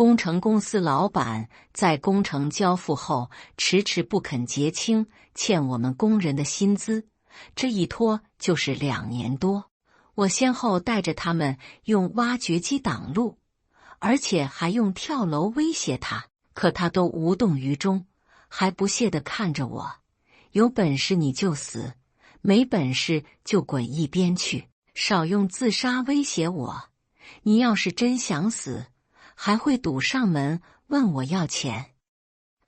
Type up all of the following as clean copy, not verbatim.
工程公司老板在工程交付后迟迟不肯结清欠我们工人的薪资，这一拖就是2年多。我先后带着他们用挖掘机挡路，而且还用跳楼威胁他，可他都无动于衷，还不屑地看着我，有本事你就死，没本事就滚一边去，少用自杀威胁我，你要是真想死，还会堵上门问我要钱。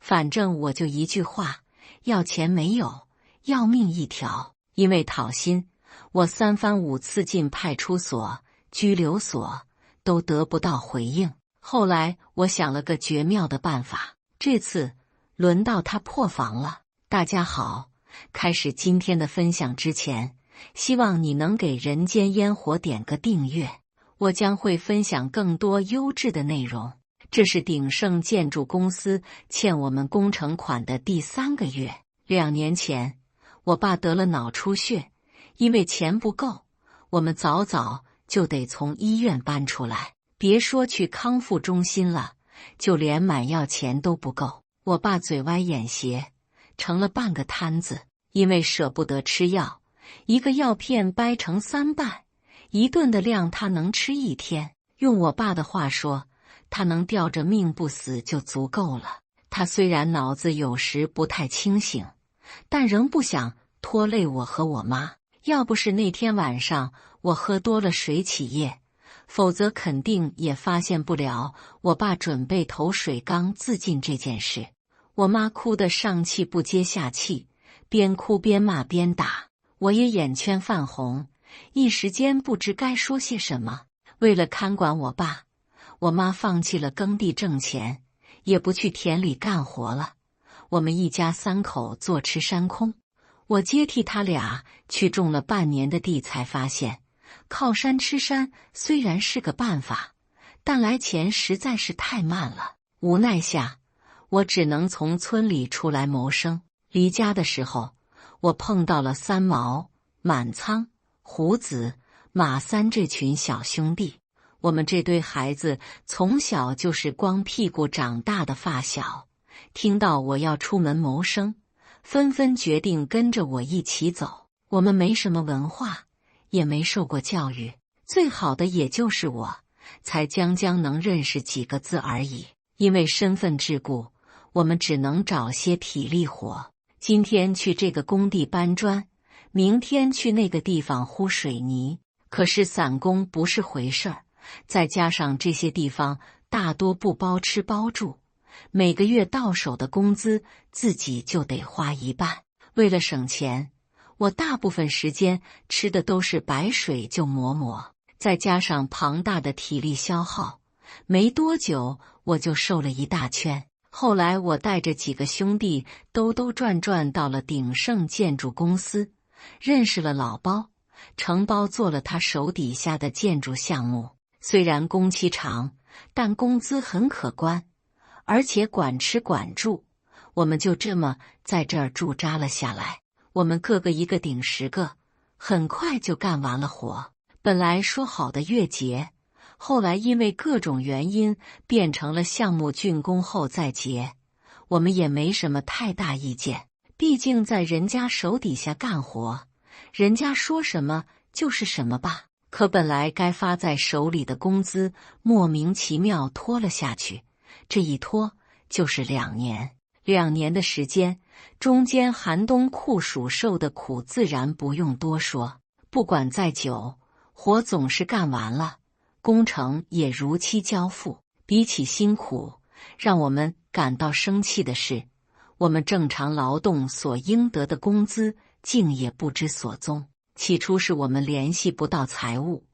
反正我就一句话，要钱没有，要命一条。因为讨薪，我3番5次进派出所、拘留所，都得不到回应。后来我想了个绝妙的办法，这次轮到他破防了。大家好，开始今天的分享之前，希望你能给人间烟火点个订阅，我将会分享更多优质的内容。这是鼎盛建筑公司欠我们工程款的第3个月。2年前，我爸得了脑出血，因为钱不够，我们早早就得从医院搬出来，别说去康复中心了，就连买药钱都不够。我爸嘴歪眼斜，成了半个瘫子，因为舍不得吃药，一个药片掰成3瓣，一顿的量他能吃1天。用我爸的话说，他能吊着命不死就足够了。他虽然脑子有时不太清醒，但仍不想拖累我和我妈。要不是那天晚上我喝多了水起夜，否则肯定也发现不了我爸准备投水缸自尽这件事。我妈哭得上气不接下气，边哭边骂边打，我也眼圈泛红，一时间不知该说些什么。为了看管我爸，我妈放弃了耕地挣钱，也不去田里干活了。我们一家3口坐吃山空。我接替他俩去种了半年的地，才发现靠山吃山虽然是个办法，但来钱实在是太慢了。无奈下，我只能从村里出来谋生。离家的时候，我碰到了三毛、满仓、胡子、马三这群小兄弟。我们这堆孩子从小就是光屁股长大的发小，听到我要出门谋生，纷纷决定跟着我一起走。我们没什么文化，也没受过教育，最好的也就是我，才将能认识几个字而已。因为身份桎梏，我们只能找些体力活。今天去这个工地搬砖，明天去那个地方糊水泥。可是散工不是回事儿，再加上这些地方大多不包吃包住，每个月到手的工资自己就得花一半。为了省钱，我大部分时间吃的都是白水就馍，再加上庞大的体力消耗，没多久我就瘦了一大圈。后来我带着几个兄弟兜转到了鼎盛建筑公司，认识了老包，承包做了他手底下的建筑项目。虽然工期长，但工资很可观，而且管吃管住，我们就这么在这儿驻扎了下来。我们个个一个顶10个，很快就干完了活。本来说好的月结，后来因为各种原因变成了项目竣工后再结，我们也没什么太大意见，毕竟在人家手底下干活，人家说什么就是什么吧。可本来该发在手里的工资莫名其妙拖了下去，这一拖就是2年。2年的时间，中间寒冬酷暑受的苦自然不用多说，不管再久，活总是干完了，工程也如期交付。比起辛苦，让我们感到生气的是，我们正常劳动所应得的工资竟也不知所踪。起初是我们联系不到财务，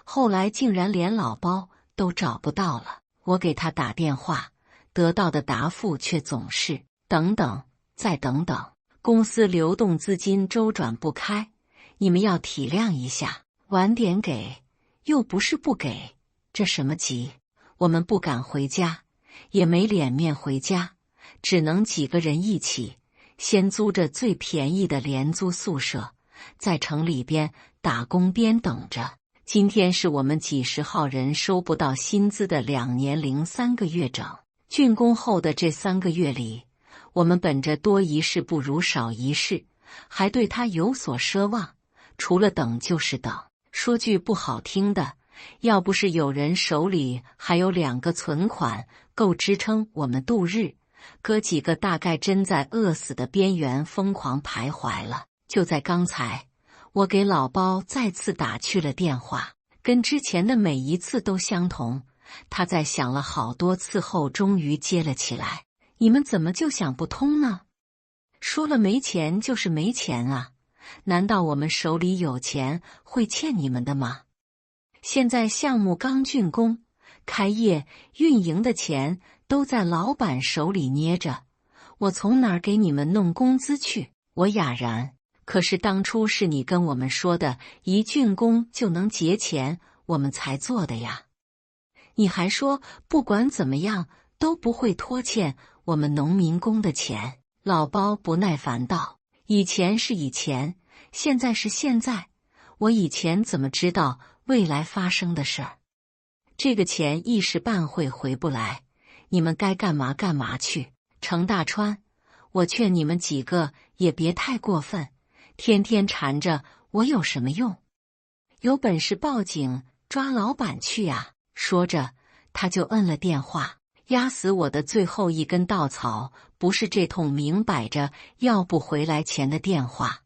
后来竟然连老包都找不到了。我给他打电话，得到的答复却总是等等再等等，公司流动资金周转不开，你们要体谅一下，晚点给又不是不给，这什么急？我们不敢回家，也没脸面回家，只能几个人一起先租着最便宜的廉租宿舍，在城里边打工边等着。今天是我们几十号人收不到薪资的2年零3个月整。竣工后的这3个月里，我们本着多一事不如少一事，还对他有所奢望，除了等就是等。说句不好听的，要不是有人手里还有2个存款够支撑我们度日，哥几个大概真在饿死的边缘疯狂徘徊了。就在刚才，我给老包再次打去了电话，跟之前的每一次都相同。他在响了好多次后终于接了起来。你们怎么就想不通呢？说了没钱就是没钱啊，难道我们手里有钱会欠你们的吗？现在项目刚竣工，开业运营的钱都在老板手里捏着，我从哪儿给你们弄工资去？我哑然。可是当初是你跟我们说的，一竣工就能结钱，我们才做的呀。你还说不管怎么样都不会拖欠我们农民工的钱。老包不耐烦道：以前是以前，现在是现在，我以前怎么知道未来发生的事儿？这个钱一时半会回不来，你们该干嘛干嘛去。程大川，我劝你们几个也别太过分，天天缠着我有什么用？有本事报警抓老板去啊！说着，他就摁了电话。压死我的最后一根稻草，不是这通明摆着要不回来钱的电话，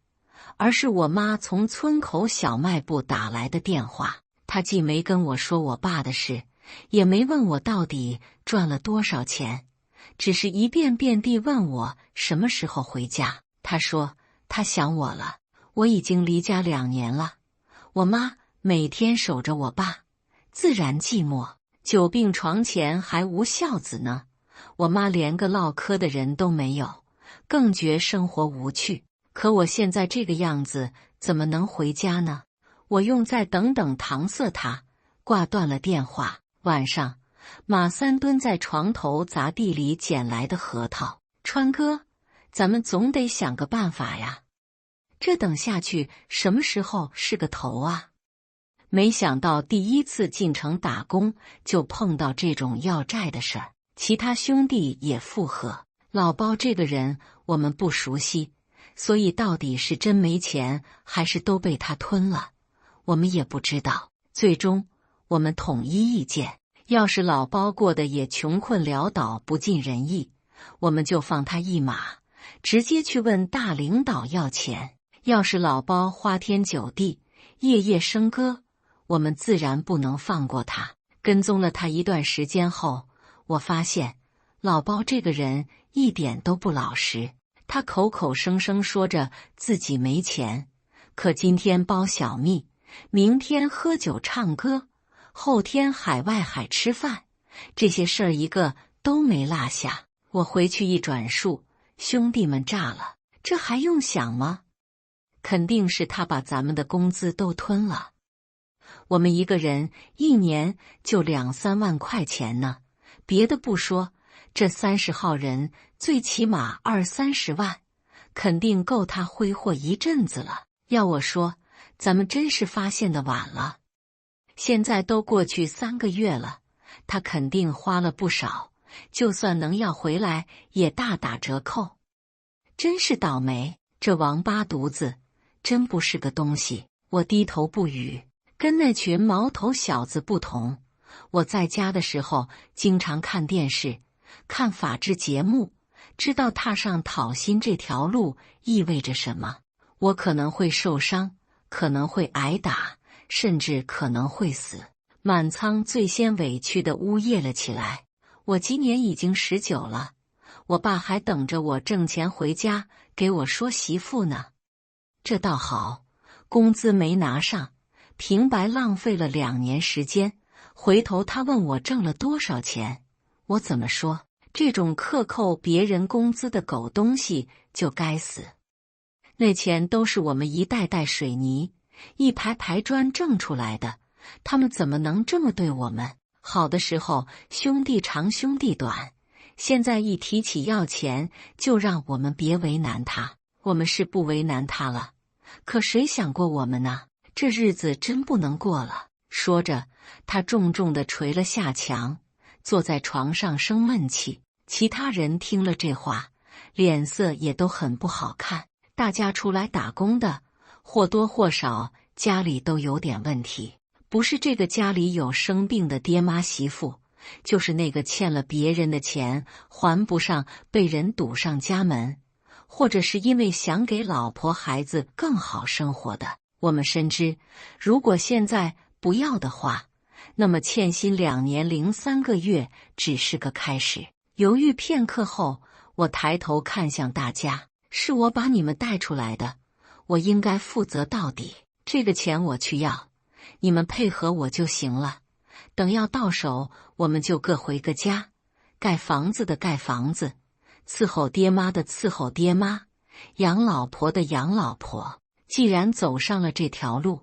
而是我妈从村口小卖部打来的电话。她既没跟我说我爸的事，也没问我到底赚了多少钱，只是一遍遍地问我什么时候回家。她说她想我了，我已经离家2年了，我妈每天守着我爸，自然寂寞，久病床前还无孝子呢。我妈连个唠嗑的人都没有，更觉生活无趣。可我现在这个样子，怎么能回家呢？我用再等等搪塞他，挂断了电话。晚上，马三蹲在床头砸地里捡来的核桃。川哥，咱们总得想个办法呀，这等下去什么时候是个头啊？没想到第一次进城打工就碰到这种要债的事儿，其他兄弟也附和。老包这个人我们不熟悉，所以到底是真没钱还是都被他吞了，我们也不知道。最终我们统一意见，要是老包过得也穷困潦倒不尽人意，我们就放他一马，直接去问大领导要钱。要是老包花天酒地，夜夜笙歌，我们自然不能放过他。跟踪了他一段时间后，我发现老包这个人一点都不老实。他口口声声说着自己没钱，可今天包小蜜，明天喝酒唱歌，后天海外海吃饭，这些事儿一个都没落下。我回去一转述，兄弟们炸了，这还用想吗？肯定是他把咱们的工资都吞了。我们一个人一年就2、3万块钱呢，别的不说，这30号人最起码20、30万，肯定够他挥霍一阵子了。要我说，咱们真是发现的晚了。现在都过去3个月了，他肯定花了不少，就算能要回来也大打折扣。真是倒霉，这王八犊子真不是个东西。我低头不语。跟那群毛头小子不同，我在家的时候经常看电视，看法制节目，知道踏上讨薪这条路意味着什么。我可能会受伤，可能会挨打，甚至可能会死。满仓最先委屈地呜咽了起来。我今年已经19了，我爸还等着我挣钱回家给我说媳妇呢。这倒好，工资没拿上，平白浪费了2年时间。回头他问我挣了多少钱，我怎么说？这种克扣别人工资的狗东西就该死。那钱都是我们一袋袋水泥、一排排砖挣出来的，他们怎么能这么对我们？好的时候兄弟长兄弟短，现在一提起要钱就让我们别为难他。我们是不为难他了，可谁想过我们呢？这日子真不能过了。说着，他重重地捶了下墙，坐在床上生闷气。其他人听了这话，脸色也都很不好看。大家出来打工的，或多或少家里都有点问题，不是这个家里有生病的爹妈媳妇，就是那个欠了别人的钱还不上，被人堵上家门，或者是因为想给老婆孩子更好生活的。我们深知，如果现在不要的话，那么欠薪2年零3个月只是个开始。犹豫片刻后，我抬头看向大家，是我把你们带出来的，我应该负责到底。这个钱我去要，你们配合我就行了。等要到手，我们就各回个家，盖房子的盖房子，伺候爹妈的伺候爹妈，养老婆的养老婆。既然走上了这条路，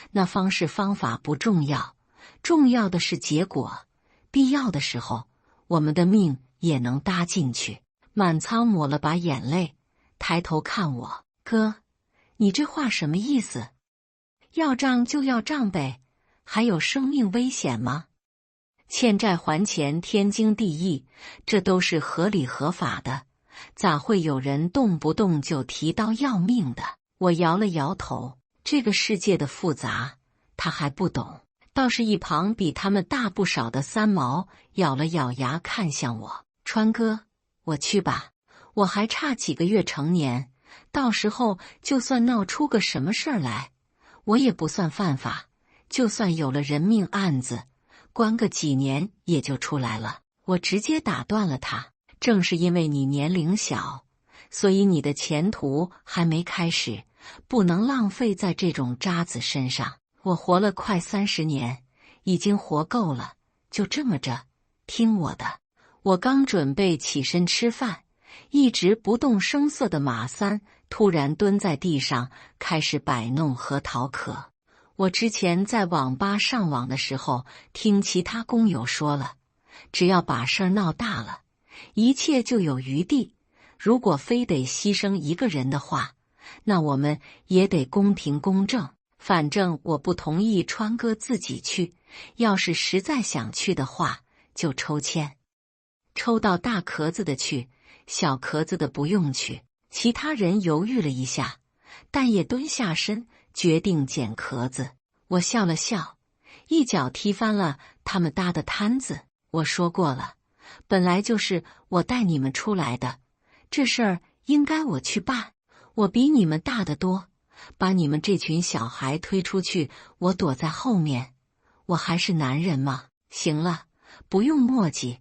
那方式方法不重要，重要的是结果。必要的时候，我们的命也能搭进去。满仓抹了把眼泪，抬头看我，哥，你这话什么意思？要账就要账呗，还有生命危险吗？欠债还钱天经地义，这都是合理合法的，咋会有人动不动就提刀要命的？我摇了摇头，这个世界的复杂，他还不懂。倒是一旁比他们大不少的三毛咬了咬牙看向我，川哥，我去吧，我还差几个月成年，到时候就算闹出个什么事儿来，我也不算犯法，就算有了人命案子，关个几年也就出来了。我直接打断了他，正是因为你年龄小，所以你的前途还没开始，不能浪费在这种渣子身上。我活了快30年，已经活够了，就这么着，听我的。我刚准备起身吃饭，一直不动声色的马三突然蹲在地上，开始摆弄核桃壳。我之前在网吧上网的时候，听其他工友说了，只要把事儿闹大了，一切就有余地。如果非得牺牲一个人的话，那我们也得公平公正。反正我不同意川哥自己去，要是实在想去的话，就抽签，抽到大壳子的去，小壳子的不用去。其他人犹豫了一下，但也蹲下身，决定捡壳子。我笑了笑，一脚踢翻了他们搭的摊子。我说过了，本来就是我带你们出来的，这事儿应该我去办。我比你们大得多，把你们这群小孩推出去，我躲在后面，我还是男人吗？行了，不用墨迹，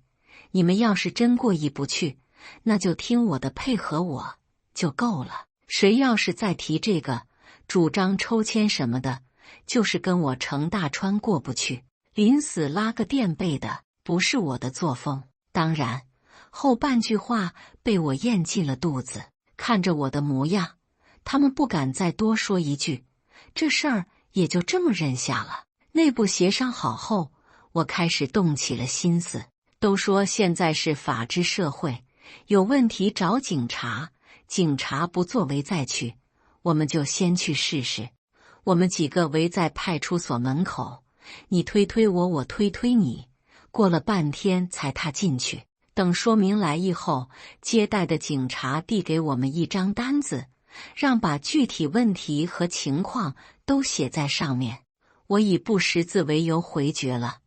你们要是真过意不去，那就听我的，配合我就够了。谁要是再提这个主张抽签什么的，就是跟我程大川过不去，临死拉个垫背的，不是我的作风。当然，后半句话被我咽进了肚子。看着我的模样，他们不敢再多说一句，这事儿也就这么认下了。内部协商好后，我开始动起了心思。都说现在是法治社会，有问题找警察，警察不作为再去，我们就先去试试。我们几个围在派出所门口，你推推我，我推推你，过了半天才踏进去。等说明来意后，接待的警察递给我们一张单子，让把具体问题和情况都写在上面。我以不识字为由回绝了，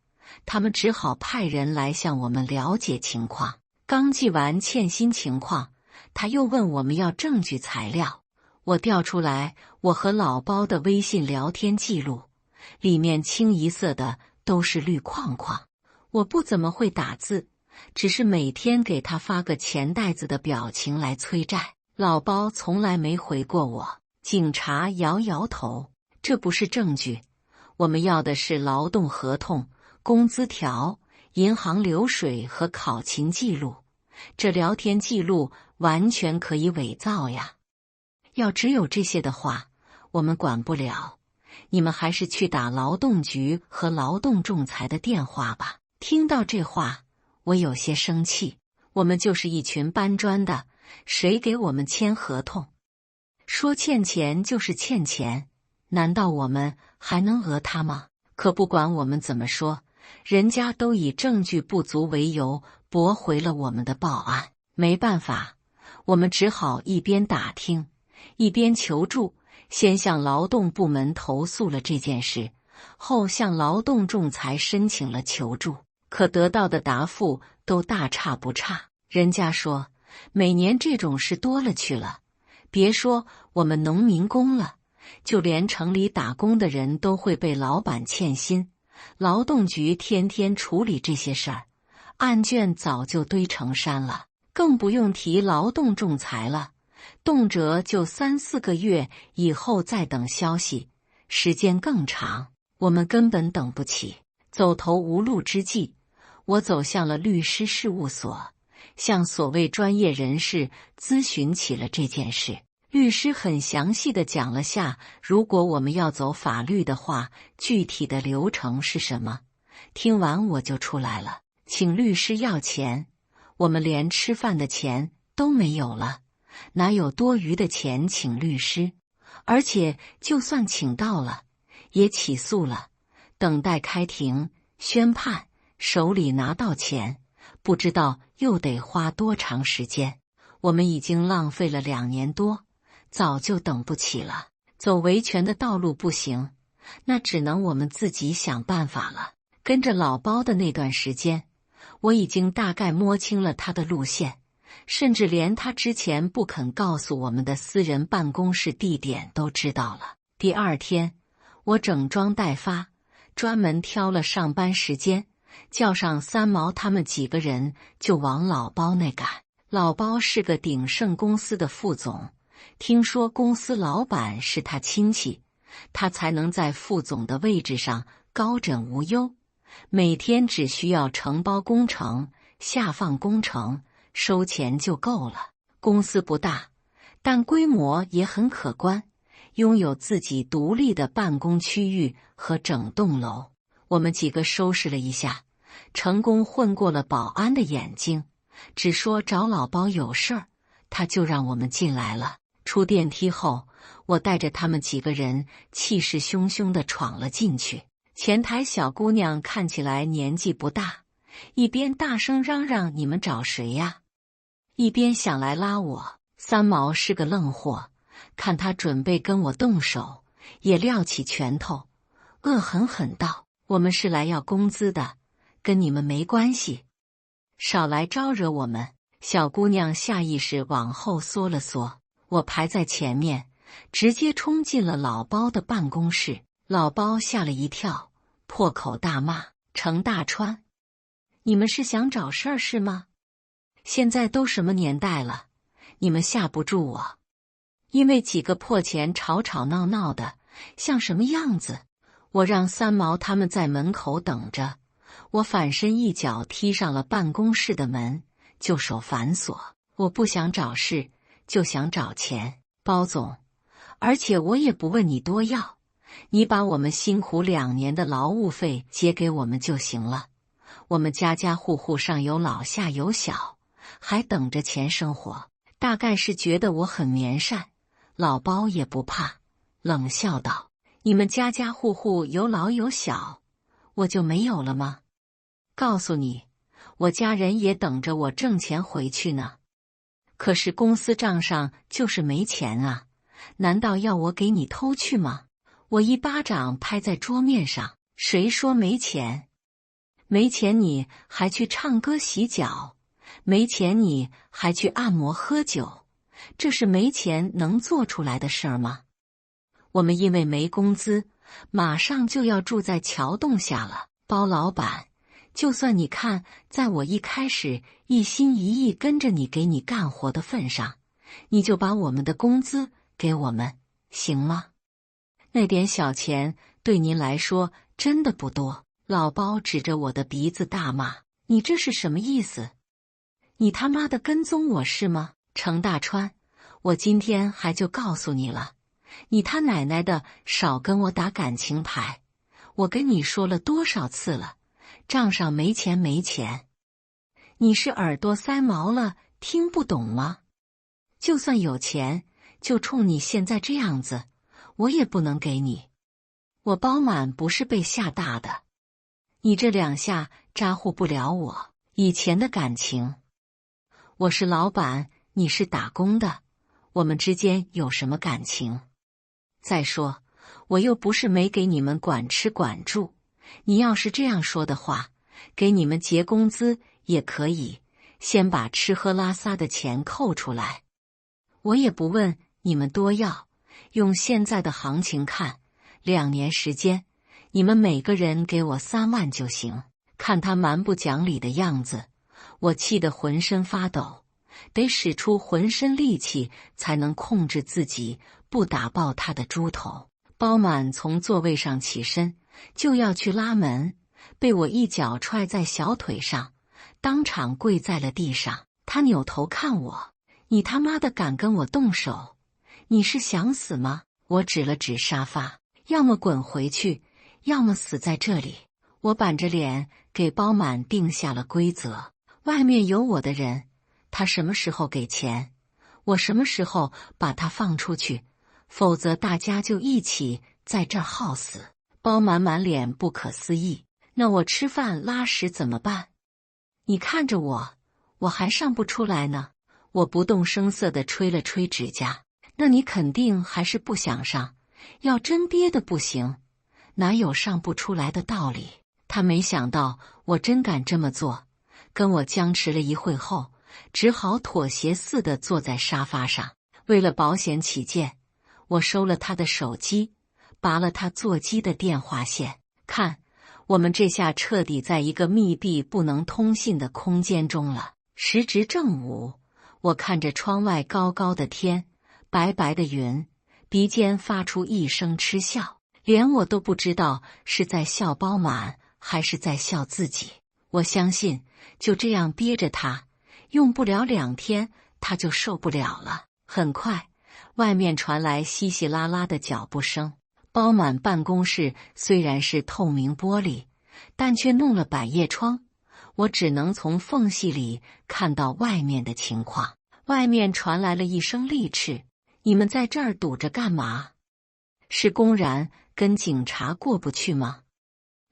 他们只好派人来向我们了解情况。刚记完欠薪情况，他又问我们要证据材料。我调出来我和老包的微信聊天记录，里面清一色的都是绿框框。我不怎么会打字，只是每天给他发个钱袋子的表情来催债。老包从来没回过我。警察摇摇头，这不是证据，我们要的是劳动合同、工资条、银行流水和考勤记录，这聊天记录完全可以伪造呀。要只有这些的话，我们管不了，你们还是去打劳动局和劳动仲裁的电话吧。听到这话，我有些生气，我们就是一群搬砖的，谁给我们签合同？说欠钱就是欠钱，难道我们还能讹他吗？可不管我们怎么说，人家都以证据不足为由驳回了我们的报案。没办法，我们只好一边打听，一边求助。先向劳动部门投诉了这件事，后向劳动仲裁申请了求助，可得到的答复都大差不差。人家说，每年这种事多了去了，别说我们农民工了，就连城里打工的人都会被老板欠薪，劳动局天天处理这些事儿，案卷早就堆成山了，更不用提劳动仲裁了，动辄就3-4个月以后再等消息，时间更长，我们根本等不起。走投无路之际，我走向了律师事务所，向所谓专业人士咨询起了这件事。律师很详细地讲了下，如果我们要走法律的话，具体的流程是什么。听完我就出来了，请律师要钱，我们连吃饭的钱都没有了，哪有多余的钱请律师？而且就算请到了，也起诉了，等待开庭宣判，手里拿到钱，不知道又得花多长时间。我们已经浪费了2年多，早就等不起了。走维权的道路不行，那只能我们自己想办法了。跟着老包的那段时间，我已经大概摸清了他的路线，甚至连他之前不肯告诉我们的私人办公室地点都知道了。第2天，我整装待发，专门挑了上班时间，叫上三毛他们几个人就往老包那赶。老包是个鼎盛公司的副总，听说公司老板是他亲戚，他才能在副总的位置上高枕无忧。每天只需要承包工程、下放工程，收钱就够了。公司不大，但规模也很可观，拥有自己独立的办公区域和整栋楼。我们几个收拾了一下，成功混过了保安的眼睛，只说找老包有事儿，他就让我们进来了。出电梯后，我带着他们几个人气势汹汹地闯了进去。前台小姑娘看起来年纪不大，一边大声嚷嚷你们找谁呀，一边想来拉我。三毛是个愣货，看他准备跟我动手，也撂起拳头，恶狠狠道：我们是来要工资的，跟你们没关系，少来招惹我们。小姑娘下意识往后缩了缩，我排在前面，直接冲进了老包的办公室。老包吓了一跳，破口大骂：程大川，你们是想找事儿是吗？现在都什么年代了，你们吓不住我。因为几个破钱吵吵闹闹的，像什么样子？我让三毛他们在门口等着，我反身一脚踢上了办公室的门，就手反锁。我不想找事，就想找钱，包总，而且我也不问你多要，你把我们辛苦2年的劳务费结给我们就行了。我们家家户户上有老下有小，还等着钱生活。大概是觉得我很绵善，老包也不怕，冷笑道：你们家家户户有老有小，我就没有了吗？告诉你，我家人也等着我挣钱回去呢。可是公司账上就是没钱啊，难道要我给你偷去吗？我一巴掌拍在桌面上，谁说没钱？没钱你还去唱歌洗脚，没钱你还去按摩喝酒，这是没钱能做出来的事儿吗？我们因为没工资，马上就要住在桥洞下了。包老板，就算你看在我一开始一心一意跟着你给你干活的份上，你就把我们的工资给我们，行吗？那点小钱对您来说真的不多。老包指着我的鼻子大骂：你这是什么意思？你他妈的跟踪我是吗？程大川，我今天还就告诉你了，你他奶奶的少跟我打感情牌，我跟你说了多少次了，账上没钱没钱。你是耳朵塞毛了听不懂吗？就算有钱，就冲你现在这样子，我也不能给你。我包满不是被吓大的，你这2下扎呼不了我以前的感情。我是老板，你是打工的，我们之间有什么感情？再说，我又不是没给你们管吃管住，你要是这样说的话，给你们结工资也可以，先把吃喝拉撒的钱扣出来。我也不问你们多要，用现在的行情看，2年时间，你们每个人给我3万就行。看他蛮不讲理的样子，我气得浑身发抖，得使出浑身力气才能控制自己不打爆他的猪头。包满从座位上起身，就要去拉门，被我一脚踹在小腿上，当场跪在了地上。他扭头看我，你他妈的敢跟我动手？你是想死吗？我指了指沙发，要么滚回去，要么死在这里。我板着脸给包满定下了规则，外面有我的人，他什么时候给钱，我什么时候把他放出去，否则大家就一起在这儿耗死。包满满脸不可思议，那我吃饭拉屎怎么办？你看着我，我还上不出来呢。我不动声色地吹了吹指甲，那你肯定还是不想上，要真憋得不行，哪有上不出来的道理？他没想到我真敢这么做，跟我僵持了一会后，只好妥协似的坐在沙发上。为了保险起见，我收了他的手机，拔了他座机的电话线。看，我们这下彻底在一个密闭不能通信的空间中了。时值正午，我看着窗外高高的天，白白的云，鼻尖发出一声嗤笑，连我都不知道是在笑包满还是在笑自己。我相信就这样憋着他，用不了2天他就受不了了。很快，外面传来稀稀拉拉的脚步声。包满办公室虽然是透明玻璃，但却弄了百叶窗，我只能从缝隙里看到外面的情况。外面传来了一声厉斥：你们在这儿堵着干嘛？是公然跟警察过不去吗？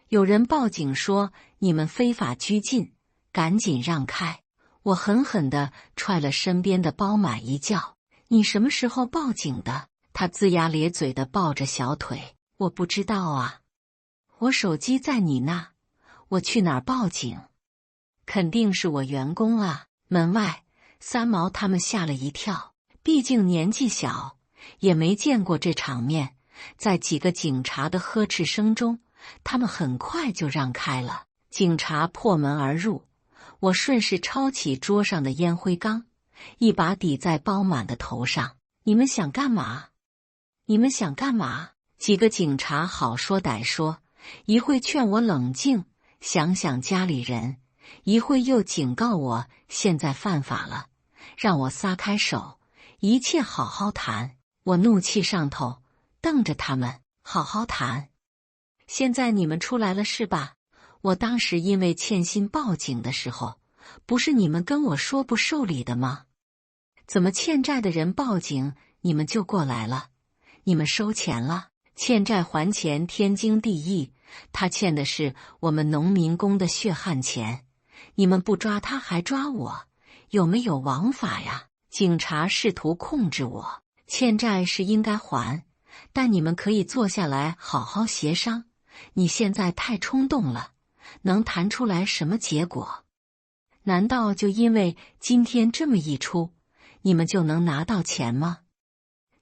有人报警说你们非法拘禁，赶紧让开。我狠狠地踹了身边的包满一脚。你什么时候报警的？他龇牙咧嘴地抱着小腿。我不知道啊，我手机在你那，我去哪儿报警？肯定是我员工啊。门外三毛他们吓了一跳，毕竟年纪小，也没见过这场面。在几个警察的呵斥声中，他们很快就让开了。警察破门而入，我顺势抄起桌上的烟灰缸，一把抵在包满的头上。你们想干嘛？你们想干嘛？几个警察好说歹说，一会劝我冷静，想想家里人，一会又警告我现在犯法了，让我撒开手，一切好好谈。我怒气上头，瞪着他们，好好谈。现在你们出来了是吧？我当时因为欠薪报警的时候，不是你们跟我说不受理的吗？怎么欠债的人报警，你们就过来了？你们收钱了？欠债还钱天经地义，他欠的是我们农民工的血汗钱，你们不抓他还抓我，有没有王法呀？警察试图控制我，欠债是应该还，但你们可以坐下来好好协商。你现在太冲动了，能谈出来什么结果？难道就因为今天这么一出，你们就能拿到钱吗？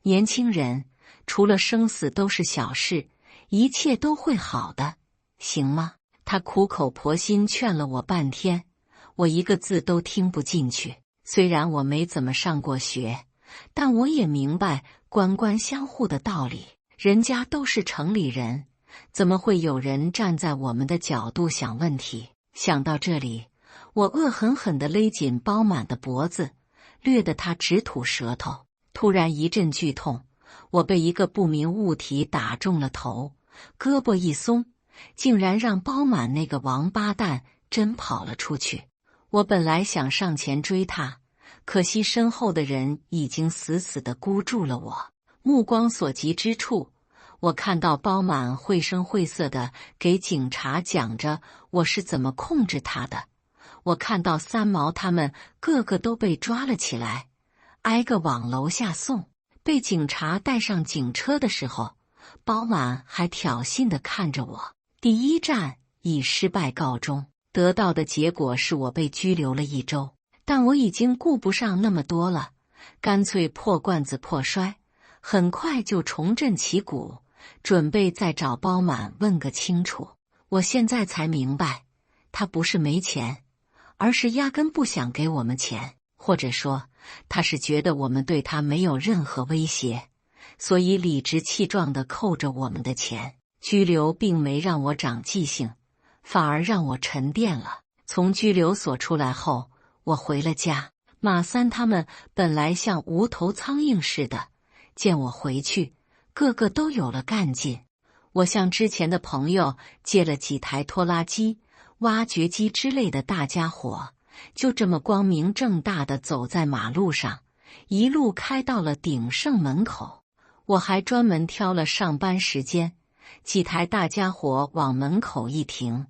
年轻人，除了生死都是小事，一切都会好的，行吗？他苦口婆心劝了我半天，我一个字都听不进去。虽然我没怎么上过学，但我也明白官官相护的道理。人家都是城里人，怎么会有人站在我们的角度想问题？想到这里，我恶狠狠地勒紧包满的脖子，掠得他直吐舌头。突然一阵剧痛，我被一个不明物体打中了头，胳膊一松，竟然让包满那个王八蛋真跑了出去。我本来想上前追他，可惜身后的人已经死死地箍住了我。目光所及之处，我看到包满绘声绘色地给警察讲着我是怎么控制他的，我看到三毛他们个个都被抓了起来，挨个往楼下送。被警察带上警车的时候，包满还挑衅地看着我。第一站以失败告终，得到的结果是我被拘留了1周。但我已经顾不上那么多了，干脆破罐子破摔，很快就重振旗鼓，准备再找包满问个清楚。我现在才明白，他不是没钱，而是压根不想给我们钱，或者说他是觉得我们对他没有任何威胁，所以理直气壮地扣着我们的钱。拘留并没让我长记性，反而让我沉淀了。从拘留所出来后，我回了家。马三他们本来像无头苍蝇似的，见我回去，个个都有了干劲。我向之前的朋友借了几台拖拉机、挖掘机之类的大家伙，就这么光明正大地走在马路上，一路开到了鼎盛门口。我还专门挑了上班时间，几台大家伙往门口一停，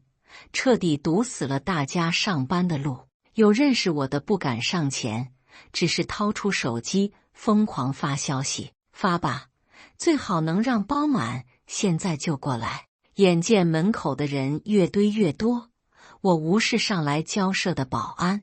彻底堵死了大家上班的路。有认识我的不敢上前，只是掏出手机疯狂发消息，发吧，最好能让包满现在就过来。眼见门口的人越堆越多，我无视上来交涉的保安，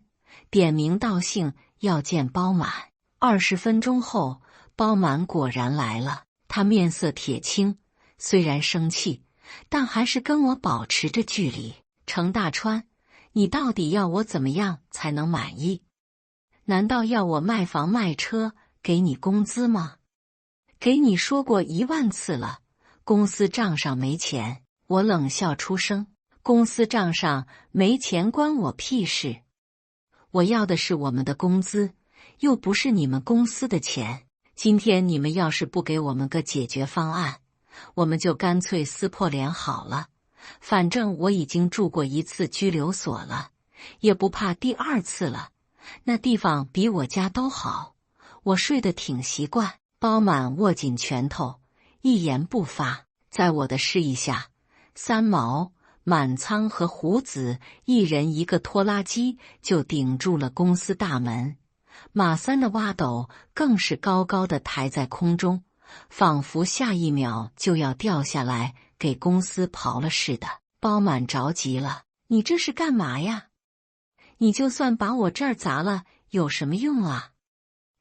点名道姓要见包满。20分钟后，包满果然来了。他面色铁青，虽然生气，但还是跟我保持着距离。程大川，你到底要我怎么样才能满意？难道要我卖房卖车给你工资吗？给你说过1万次了，公司账上没钱。我冷笑出声，公司账上没钱关我屁事。我要的是我们的工资，又不是你们公司的钱。今天你们要是不给我们个解决方案，我们就干脆撕破脸好了。反正我已经住过1次拘留所了，也不怕第2次了。那地方比我家都好，我睡得挺习惯。包满握紧拳头，一言不发。在我的示意下，三毛、满仓和胡子一人一个拖拉机就顶住了公司大门。马三的挖斗更是高高的抬在空中，仿佛下一秒就要掉下来给公司刨了似的。包满着急了，你这是干嘛呀？你就算把我这儿砸了，有什么用啊？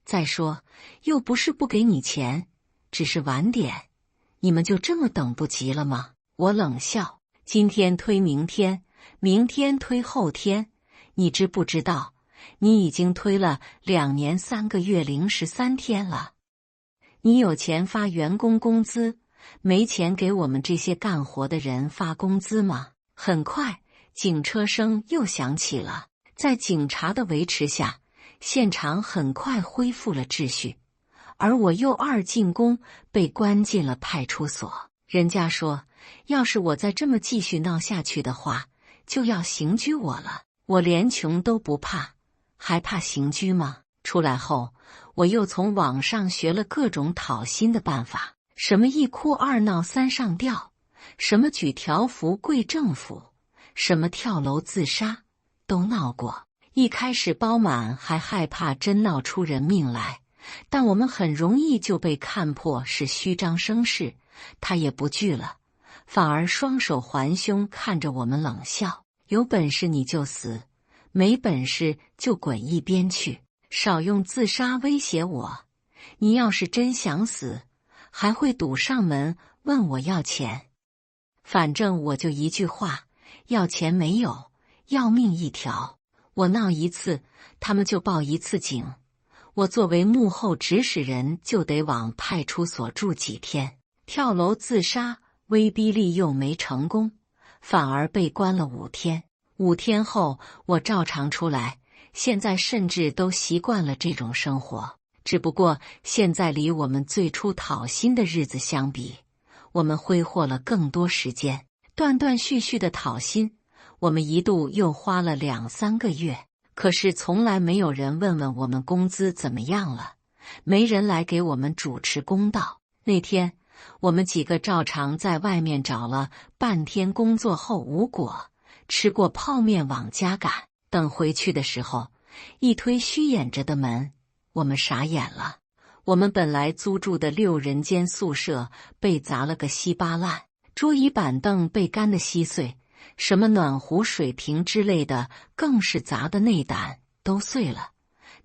再说，又不是不给你钱，只是晚点，你们就这么等不及了吗？我冷笑，今天推明天，明天推后天，你知不知道，你已经推了2年3个月零13天了。你有钱发员工工资，没钱给我们这些干活的人发工资吗？很快，警车声又响起了。在警察的维持下，现场很快恢复了秩序，而我又2进宫，被关进了派出所。人家说，要是我再这么继续闹下去的话，就要刑拘我了。我连穷都不怕，还怕刑拘吗？出来后，我又从网上学了各种讨薪的办法，什么1哭2闹3上吊，什么举条幅跪政府，什么跳楼自杀，都闹过。一开始包满还害怕真闹出人命来，但我们很容易就被看破是虚张声势，他也不惧了，反而双手环胸看着我们冷笑，有本事你就死，没本事就滚一边去，少用自杀威胁我，你要是真想死，还会堵上门问我要钱。反正我就一句话，要钱没有，要命一条。我闹1次，他们就报1次警。我作为幕后指使人，就得往派出所住几天。跳楼自杀，威逼利诱没成功，反而被关了5天。5天后，我照常出来，现在甚至都习惯了这种生活。只不过现在离我们最初讨薪的日子相比，我们挥霍了更多时间，断断续续的讨薪。我们一度又花了2、3个月，可是从来没有人问问我们工资怎么样了，没人来给我们主持公道。那天，我们几个照常在外面找了半天工作后无果，吃过泡面往家赶。等回去的时候，一推虚掩着的门，我们傻眼了。我们本来租住的6人间宿舍被砸了个稀巴烂，桌椅板凳被干得稀碎，什么暖壶水瓶之类的更是砸的内胆都碎了。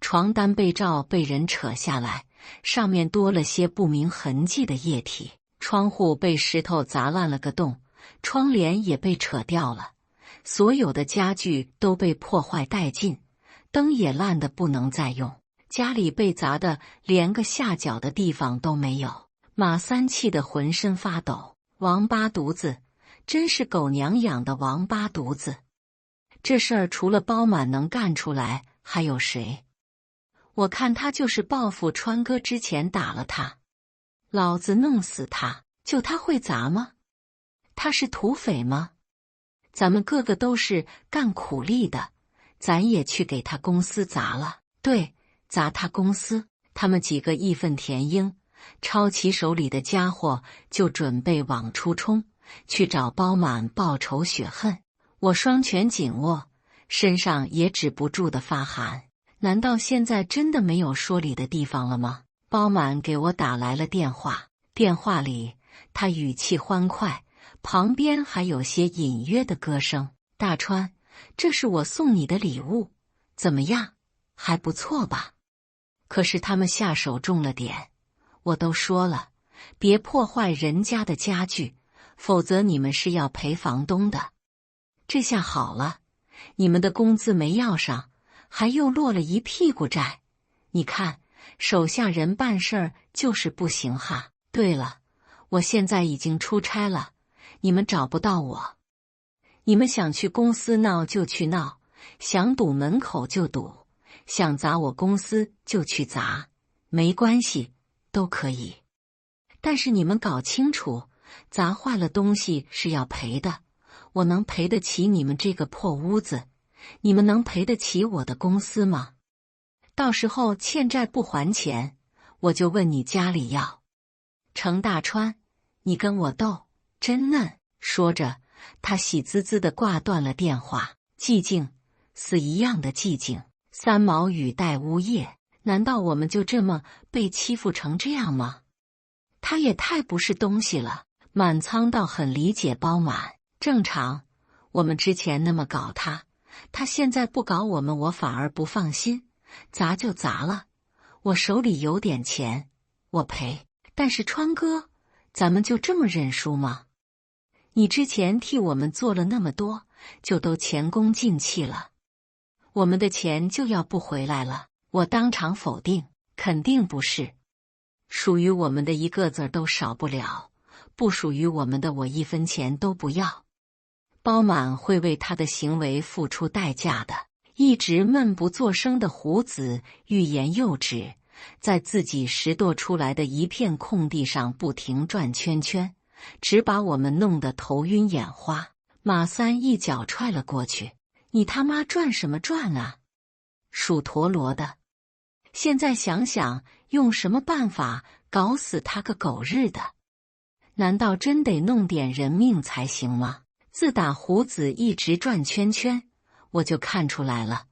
床单被罩被人扯下来，上面多了些不明痕迹的液体，窗户被石头砸烂了个洞，窗帘也被扯掉了，所有的家具都被破坏殆尽，灯也烂得不能再用，家里被砸得连个下脚的地方都没有。马三气得浑身发抖，王八犊子，真是狗娘养的王八犊子！这事儿除了包满能干出来，还有谁？我看他就是报复川哥之前打了他，老子弄死他！就他会砸吗？他是土匪吗？咱们个个都是干苦力的，咱也去给他公司砸了。对，砸他公司。他们几个义愤填膺，抄起手里的家伙就准备往出冲，去找包满报仇雪恨。我双拳紧握，身上也止不住的发寒。难道现在真的没有说理的地方了吗？包满给我打来了电话，电话里他语气欢快，旁边还有些隐约的歌声。大川，这是我送你的礼物，怎么样？还不错吧？可是他们下手重了点，我都说了，别破坏人家的家具，否则你们是要赔房东的。这下好了，你们的工资没要上，还又落了一屁股债。你看，手下人办事儿就是不行哈。对了，我现在已经出差了，你们找不到我。你们想去公司闹就去闹，想堵门口就堵，想砸我公司就去砸，没关系，都可以。但是你们搞清楚，砸坏了东西是要赔的。我能赔得起你们这个破屋子，你们能赔得起我的公司吗？到时候欠债不还钱，我就问你家里要。程大川，你跟我斗，真嫩。说着，他喜滋滋地挂断了电话。寂静，死一样的寂静。三毛语带呜咽，难道我们就这么被欺负成这样吗？他也太不是东西了。满仓倒很理解包满，正常，我们之前那么搞他，他现在不搞我们，我反而不放心。砸就砸了，我手里有点钱，我赔。但是川哥，咱们就这么认输吗？你之前替我们做了那么多，就都前功尽弃了，我们的钱就要不回来了？我当场否定，肯定不是。属于我们的一个子都少不了，不属于我们的我1分钱都不要。包满会为他的行为付出代价的。一直闷不作声的胡子欲言又止，在自己拾掇出来的一片空地上不停转圈圈，只把我们弄得头晕眼花。马三一脚踹了过去，你他妈转什么转啊，属陀螺的！现在想想用什么办法搞死他个狗日的？难道真得弄点人命才行吗？自打胡子一直转圈圈，我就看出来了，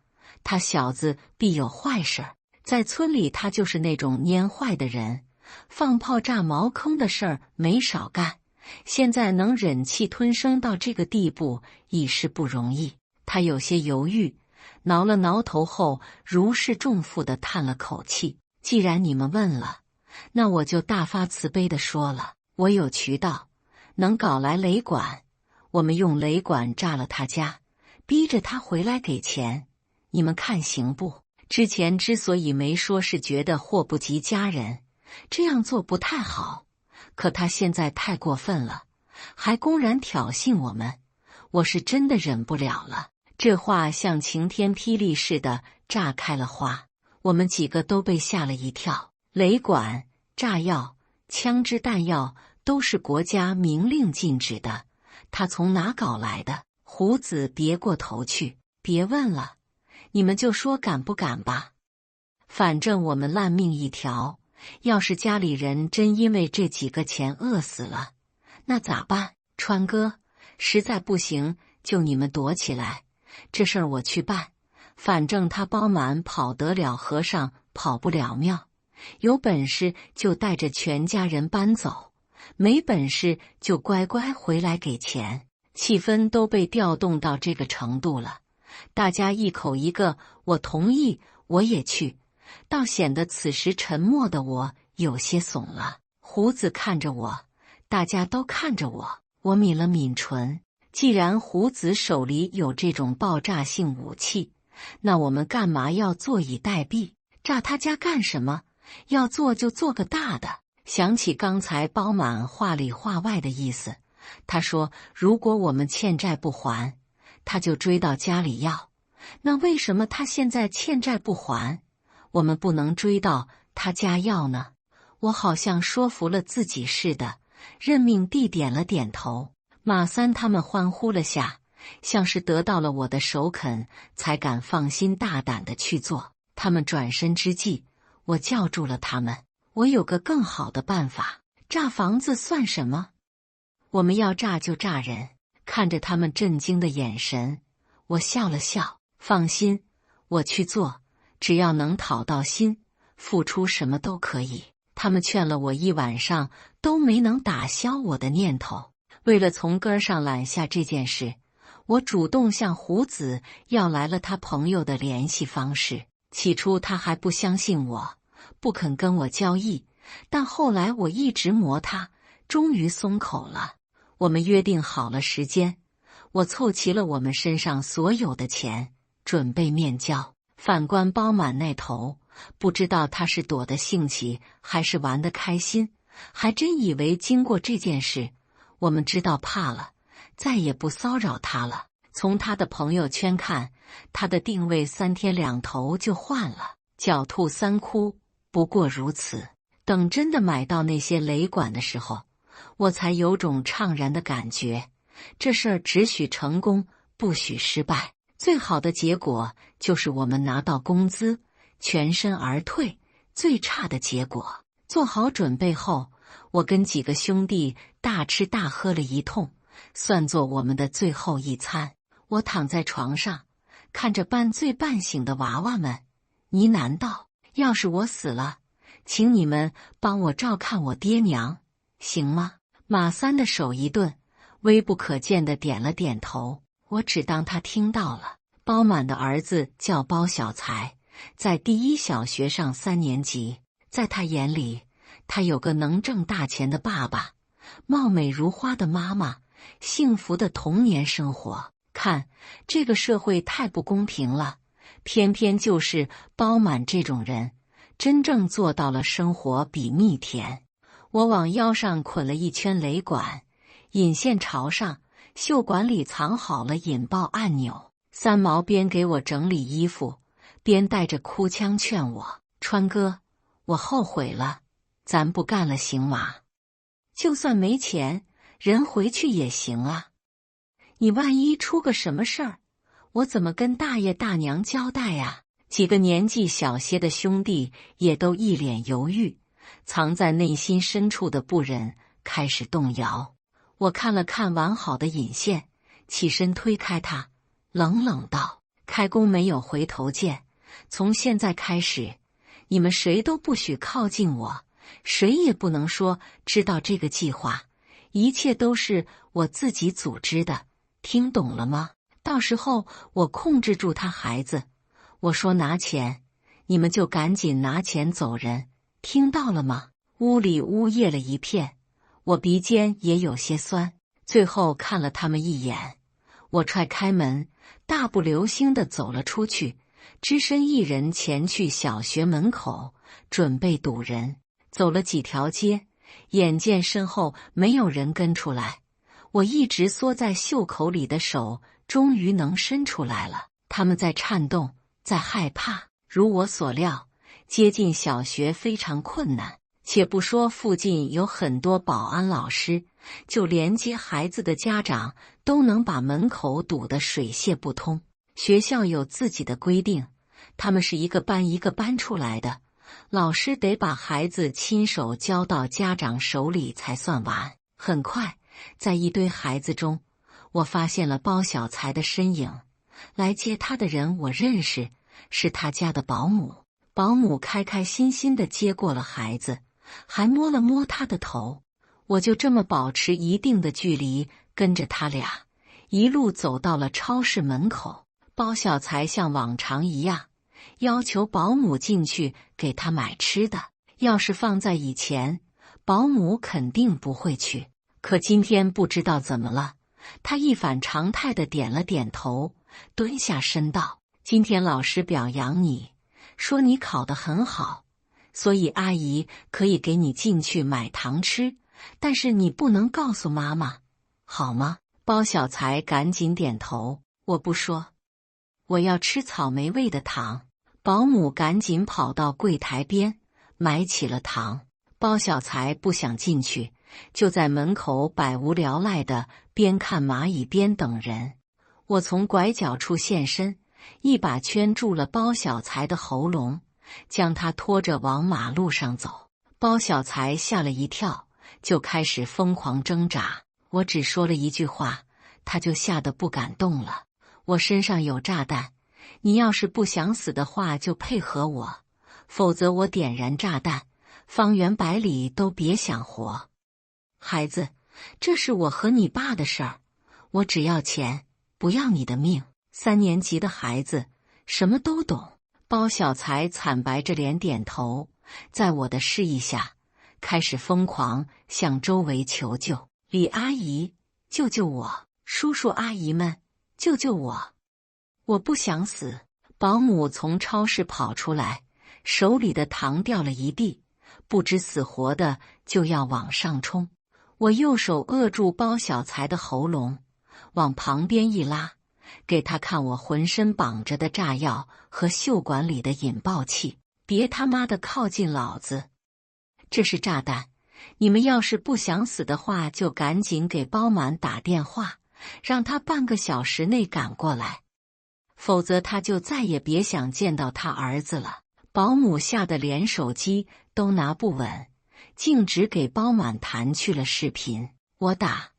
他小子必有坏事儿。在村里他就是那种蔫坏的人，放炮炸茅坑的事儿没少干，现在能忍气吞声到这个地步已是不容易。他有些犹豫，挠了挠头后如释重负地叹了口气。既然你们问了，那我就大发慈悲地说了，我有渠道，能搞来雷管，我们用雷管炸了他家，逼着他回来给钱，你们看行不？之前之所以没说，是觉得祸不及家人，这样做不太好。可他现在太过分了，还公然挑衅我们，我是真的忍不了了。这话像晴天霹雳似的炸开了花，我们几个都被吓了一跳。雷管、炸药、枪支弹药都是国家明令禁止的，他从哪搞来的？胡子别过头去，别问了，你们就说敢不敢吧。反正我们烂命一条，要是家里人真因为这几个钱饿死了，那咋办？川哥，实在不行就你们躲起来，这事儿我去办。反正他包满跑得了和尚跑不了庙，有本事就带着全家人搬走，没本事就乖乖回来给钱。气氛都被调动到这个程度了，大家一口一个我同意，我也去，倒显得此时沉默的我有些怂了。胡子看着我，大家都看着我，我抿了抿唇。既然胡子手里有这种爆炸性武器，那我们干嘛要坐以待毙？炸他家干什么？要做就做个大的。想起刚才包满话里话外的意思，他说如果我们欠债不还，他就追到家里要。那为什么他现在欠债不还，我们不能追到他家要呢？我好像说服了自己似的，认命地点了点头。马三他们欢呼了下，像是得到了我的首肯，才敢放心大胆地去做。他们转身之际，我叫住了他们，我有个更好的办法。炸房子算什么？我们要炸就炸人。看着他们震惊的眼神，我笑了笑，放心，我去做，只要能讨到心，付出什么都可以。他们劝了我一晚上，都没能打消我的念头。为了从根上揽下这件事，我主动向胡子要来了他朋友的联系方式。起初他还不相信我，不肯跟我交易，但后来我一直磨他，终于松口了。我们约定好了时间，我凑齐了我们身上所有的钱，准备面交。反观包满那头，不知道他是躲得兴起还是玩得开心，还真以为经过这件事，我们知道怕了，再也不骚扰他了。从他的朋友圈看，他的定位3天2头就换了，狡兔3窟，不过如此。等真的买到那些雷管的时候，我才有种怅然的感觉，这事儿只许成功，不许失败。最好的结果就是我们拿到工资，全身而退；最差的结果，做好准备后，我跟几个兄弟大吃大喝了一通，算作我们的最后一餐。我躺在床上，看着半醉半醒的娃娃们，呢喃道：要是我死了，请你们帮我照看我爹娘，行吗？马三的手一顿，微不可见的点了点头。我只当他听到了。包满的儿子叫包小才，在第一小学上3年级。在他眼里，他有个能挣大钱的爸爸，貌美如花的妈妈，幸福的童年生活。看，这个社会太不公平了，偏偏就是包满这种人，真正做到了生活比蜜甜。我往腰上捆了一圈雷管，引线朝上，袖管里藏好了引爆按钮。三毛边给我整理衣服，边带着哭腔劝我：川哥，我后悔了，咱不干了行吗？就算没钱，人回去也行啊。你万一出个什么事儿，我怎么跟大爷大娘交代呀？几个年纪小些的兄弟也都一脸犹豫，藏在内心深处的不忍开始动摇。我看了看完好的引线，起身推开他，冷冷道：开弓没有回头箭，从现在开始，你们谁都不许靠近我，谁也不能说知道这个计划，一切都是我自己组织的，听懂了吗？到时候我控制住他孩子，我说拿钱，你们就赶紧拿钱走人，听到了吗？屋里呜咽了一片，我鼻尖也有些酸。最后看了他们一眼，我踹开门，大步流星地走了出去，只身一人前去小学门口，准备堵人。走了几条街，眼见身后没有人跟出来，我一直缩在袖口里的手终于能伸出来了。他们在颤动，在害怕。如我所料，接近小学非常困难，且不说附近有很多保安老师，就连接孩子的家长都能把门口堵得水泄不通。学校有自己的规定，他们是一个班一个班出来的，老师得把孩子亲手交到家长手里才算完。很快，在一堆孩子中，我发现了包小才的身影。来接他的人我认识，是他家的保姆。保姆开开心心地接过了孩子，还摸了摸他的头。我就这么保持一定的距离，跟着他俩一路走到了超市门口。包小才像往常一样要求保姆进去给他买吃的。要是放在以前，保姆肯定不会去，可今天不知道怎么了，他一反常态地点了点头，蹲下身道：“今天老师表扬你，说你考得很好，所以阿姨可以给你进去买糖吃，但是你不能告诉妈妈，好吗？”包小才赶紧点头：“我不说，我要吃草莓味的糖。”保姆赶紧跑到柜台边买起了糖。包小才不想进去，就在门口百无聊赖的边看蚂蚁边等人。我从拐角处现身，一把圈住了包小才的喉咙，将他拖着往马路上走。包小才吓了一跳，就开始疯狂挣扎。我只说了一句话，他就吓得不敢动了。我身上有炸弹，你要是不想死的话就配合我，否则我点燃炸弹，方圆百里都别想活。孩子，这是我和你爸的事儿，我只要钱，不要你的命。3年级的孩子什么都懂。包小才惨白着脸点头，在我的示意下，开始疯狂向周围求救。李阿姨，救救我！叔叔阿姨们，救救我！我不想死。保姆从超市跑出来，手里的糖掉了一地，不知死活的就要往上冲。我右手扼住包小才的喉咙，往旁边一拉，给他看我浑身绑着的炸药和袖管里的引爆器。别他妈的靠近老子！这是炸弹，你们要是不想死的话，就赶紧给包满打电话，让他半个小时内赶过来，否则他就再也别想见到他儿子了。保姆吓得连手机都拿不稳，径直给包满弹去了视频。我打，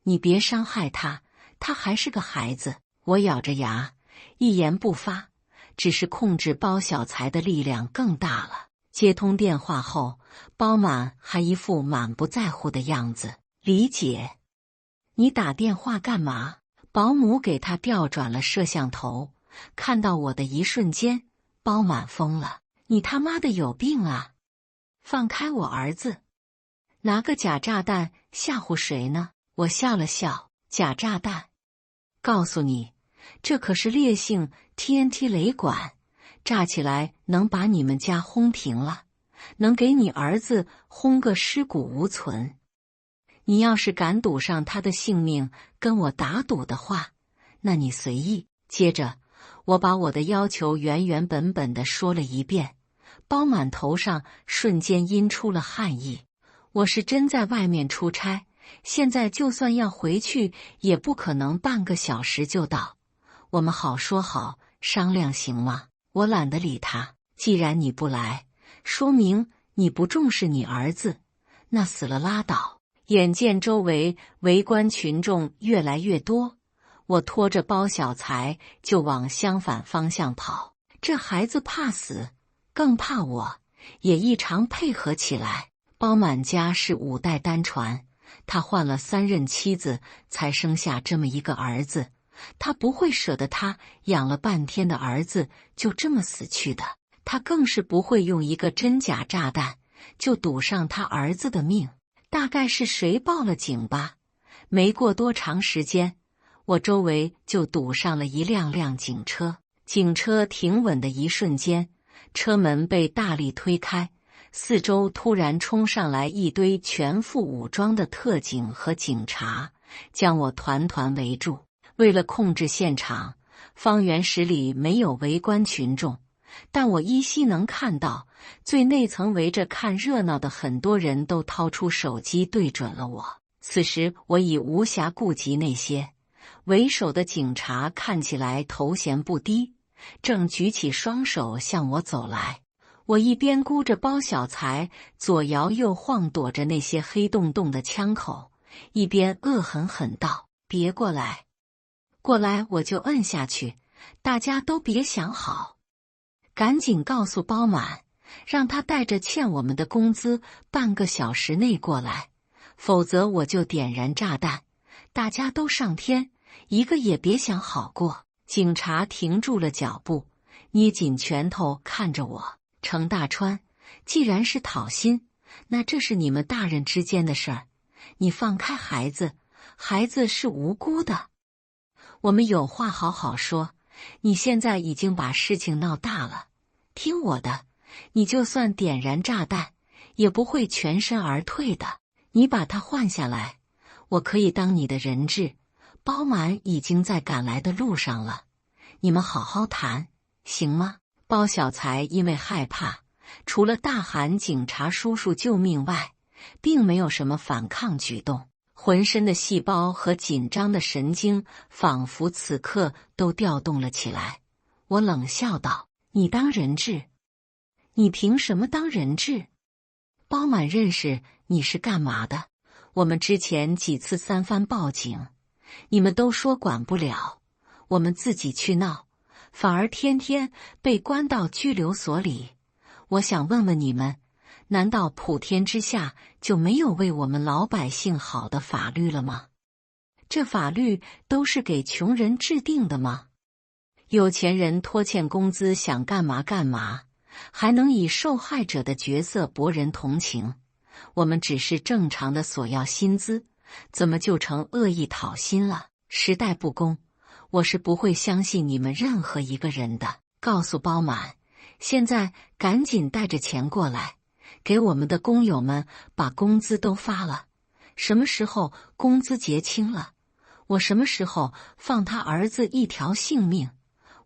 你别伤害他，他还是个孩子。我咬着牙，一言不发，只是控制包小才的力量更大了。接通电话后，包满还一副满不在乎的样子。李姐，你打电话干嘛？保姆给他调转了摄像头，看到我的一瞬间，包满疯了。你他妈的有病啊！放开我儿子！拿个假炸弹吓唬谁呢？我笑了笑，假炸弹？告诉你，这可是烈性 TNT 雷管，炸起来能把你们家轰平了，能给你儿子轰个尸骨无存。你要是敢赌上他的性命跟我打赌的话，那你随意。接着我把我的要求原原本本地说了一遍，包满头上瞬间阴出了汗意。我是真在外面出差，现在就算要回去也不可能半个小时就到，我们好说好商量行吗？我懒得理他，既然你不来，说明你不重视你儿子，那死了拉倒。眼见周围围观群众越来越多，我拖着包小才就往相反方向跑。这孩子怕死，更怕我，也异常配合起来。包满家是5代单传，他换了3任妻子才生下这么一个儿子，他不会舍得他养了半天的儿子就这么死去的，他更是不会用一个真假炸弹就赌上他儿子的命。大概是谁报了警吧，没过多长时间，我周围就堵上了一辆辆警车。警车停稳的一瞬间，车门被大力推开，四周突然冲上来一堆全副武装的特警和警察，将我团团围住。为了控制现场，方圆10里没有围观群众，但我依稀能看到最内层围着看热闹的很多人都掏出手机对准了我。此时我已无暇顾及那些，为首的警察看起来头衔不低，正举起双手向我走来。我一边箍着包小才，左摇右晃躲着那些黑洞洞的枪口，一边恶狠狠道：“别过来，过来我就摁下去，大家都别想好。赶紧告诉包满，让他带着欠我们的工资半个小时内过来，否则我就点燃炸弹，大家都上天，一个也别想好过。”警察停住了脚步，捏紧拳头看着我。程大川，既然是讨薪，那这是你们大人之间的事儿，你放开孩子，孩子是无辜的。我们有话好好说，你现在已经把事情闹大了，听我的，你就算点燃炸弹，也不会全身而退的。你把他换下来，我可以当你的人质，包满已经在赶来的路上了，你们好好谈，行吗？包小才因为害怕，除了大喊警察叔叔救命外，并没有什么反抗举动，浑身的细胞和紧张的神经仿佛此刻都调动了起来。我冷笑道：“你当人质？你凭什么当人质？包满认识你是干嘛的？我们之前几次三番报警，你们都说管不了，我们自己去闹，反而天天被关到拘留所里。我想问问你们，难道普天之下就没有为我们老百姓好的法律了吗？这法律都是给穷人制定的吗？有钱人拖欠工资想干嘛干嘛，还能以受害者的角色博人同情，我们只是正常的索要薪资，怎么就成恶意讨薪了？时代不公，我是不会相信你们任何一个人的。告诉包满，现在赶紧带着钱过来，给我们的工友们把工资都发了。什么时候工资结清了，我什么时候放他儿子一条性命。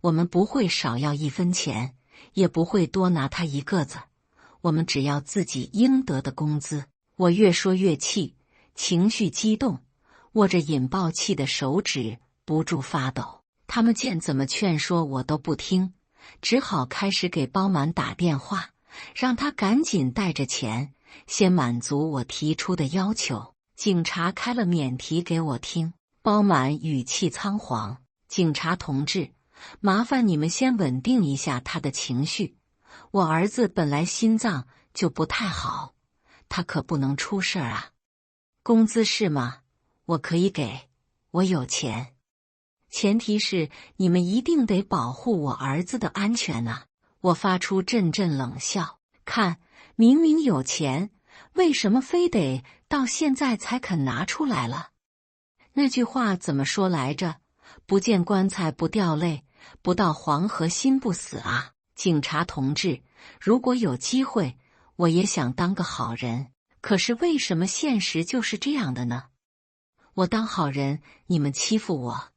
我们不会少要一分钱，也不会多拿他一个子，我们只要自己应得的工资。我越说越气，情绪激动，握着引爆器的手指不住发抖。他们见怎么劝说我都不听，只好开始给包满打电话，让他赶紧带着钱，先满足我提出的要求。警察开了免提给我听，包满语气仓皇：“警察同志，麻烦你们先稳定一下他的情绪，我儿子本来心脏就不太好，他可不能出事儿啊。工资是吗？我可以给，我有钱。前提是你们一定得保护我儿子的安全啊。”我发出阵阵冷笑，看，明明有钱，为什么非得到现在才肯拿出来了？那句话怎么说来着？不见棺材不掉泪，不到黄河心不死啊！警察同志，如果有机会，我也想当个好人，可是为什么现实就是这样的呢？我当好人，你们欺负我；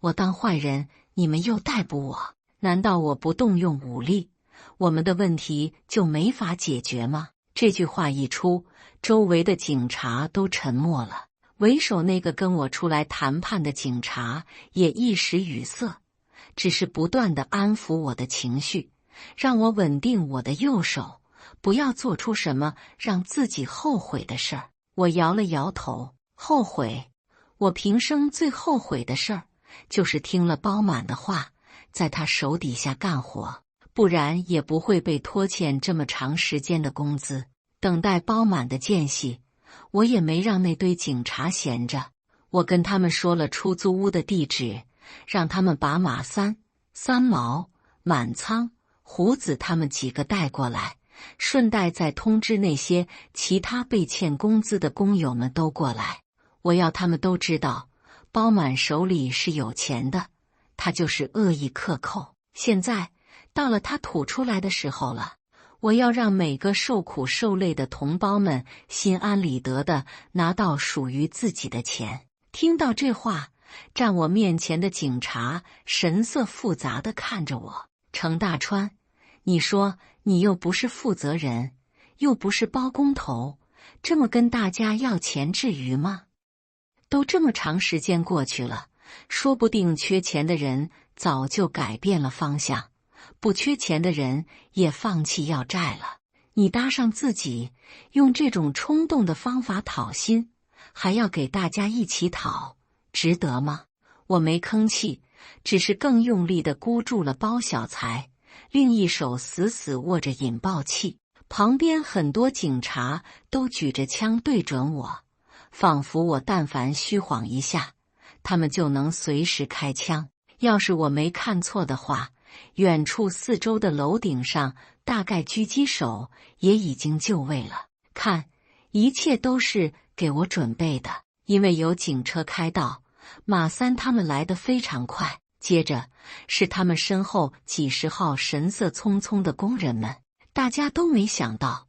我当坏人，你们又逮捕我。难道我不动用武力，我们的问题就没法解决吗？这句话一出，周围的警察都沉默了。为首那个跟我出来谈判的警察也一时语塞，只是不断地安抚我的情绪，让我稳定我的右手，不要做出什么让自己后悔的事儿。我摇了摇头，后悔？我平生最后悔的事儿，就是听了包满的话，在他手底下干活，不然也不会被拖欠这么长时间的工资。等待包满的间隙，我也没让那堆警察闲着，我跟他们说了出租屋的地址，让他们把马三毛、满仓、胡子他们几个带过来，顺带再通知那些其他被欠工资的工友们都过来。我要他们都知道，包满手里是有钱的，他就是恶意克扣。现在到了他吐出来的时候了，我要让每个受苦受累的同胞们心安理得地拿到属于自己的钱。听到这话，站我面前的警察神色复杂地看着我。程大川，你说你又不是负责人，又不是包工头，这么跟大家要钱至于吗？都这么长时间过去了，说不定缺钱的人早就改变了方向，不缺钱的人也放弃要债了。你搭上自己，用这种冲动的方法讨薪，还要给大家一起讨，值得吗？我没吭气，只是更用力地箍住了包小财，另一手死死握着引爆器。旁边很多警察都举着枪对准我，仿佛我但凡虚晃一下，他们就能随时开枪。要是我没看错的话，远处四周的楼顶上大概狙击手也已经就位了。看，一切都是给我准备的。因为有警车开道，马三他们来得非常快，接着是他们身后几十号神色匆匆的工人们。大家都没想到，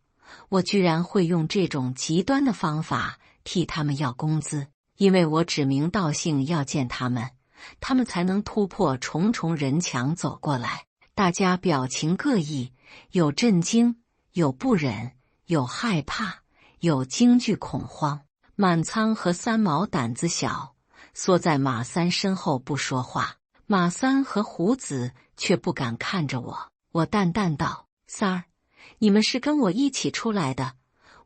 我居然会用这种极端的方法替他们要工资，因为我指名道姓要见他们，他们才能突破重重人墙走过来。大家表情各异，有震惊，有不忍，有害怕，有惊惧恐慌。满仓和三毛胆子小，缩在马三身后不说话。马三和胡子却不敢看着我。我淡淡道：“三儿，你们是跟我一起出来的，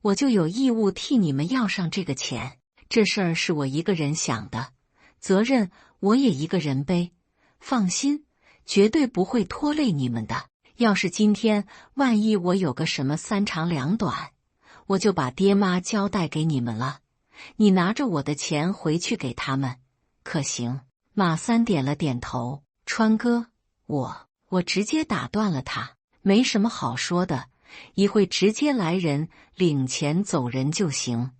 我就有义务替你们要上这个钱。这事儿是我一个人想的，责任我也一个人背。放心，绝对不会拖累你们的。要是今天万一我有个什么三长两短，我就把爹妈交代给你们了。你拿着我的钱回去给他们，可行？”马三点了点头。川哥，我直接打断了他，没什么好说的，一会直接来人领钱走人就行。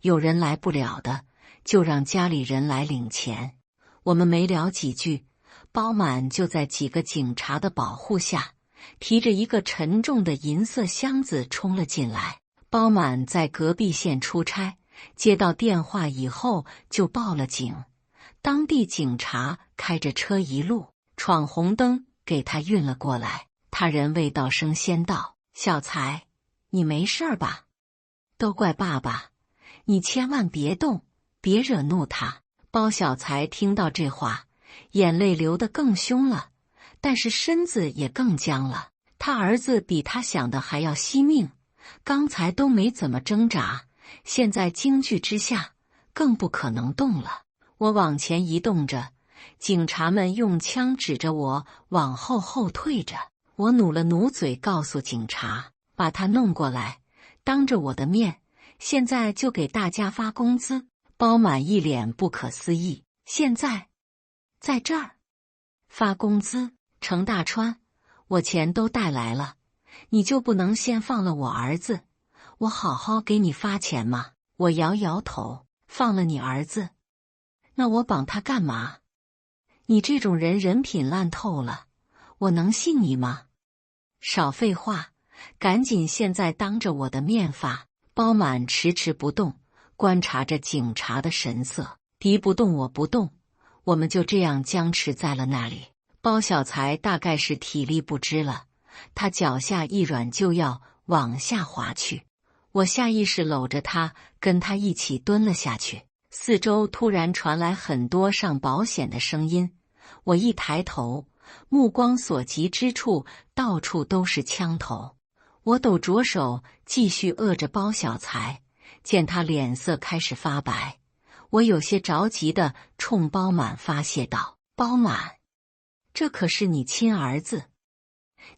有人来不了的，就让家里人来领钱。我们没聊几句，包满就在几个警察的保护下，提着一个沉重的银色箱子冲了进来。包满在隔壁县出差，接到电话以后就报了警。当地警察开着车一路闯红灯给他运了过来。他人未道声先到：“小财，你没事吧？都怪爸爸，你千万别动，别惹怒他。”包小财听到这话，眼泪流得更凶了，但是身子也更僵了。他儿子比他想的还要惜命，刚才都没怎么挣扎，现在惊惧之下更不可能动了。我往前移动着，警察们用枪指着我往后退着。我努了努嘴，告诉警察：“把他弄过来，当着我的面，现在就给大家发工资。”包满一脸不可思议：“现在在这儿发工资？程大川，我钱都带来了，你就不能先放了我儿子，我好好给你发钱吗？”我摇摇头：“放了你儿子，那我绑他干嘛？你这种人人品烂透了，我能信你吗？”“少废话，赶紧现在当着我的面发。”包满迟迟不动，观察着警察的神色。敌不动我不动，我们就这样僵持在了那里。包小财大概是体力不支了，他脚下一软就要往下滑去。我下意识搂着他，跟他一起蹲了下去。四周突然传来很多上保险的声音，我一抬头，目光所及之处到处都是枪头。我抖着手继续扼着包小财，见他脸色开始发白，我有些着急地冲包满发泄道：“包满，这可是你亲儿子，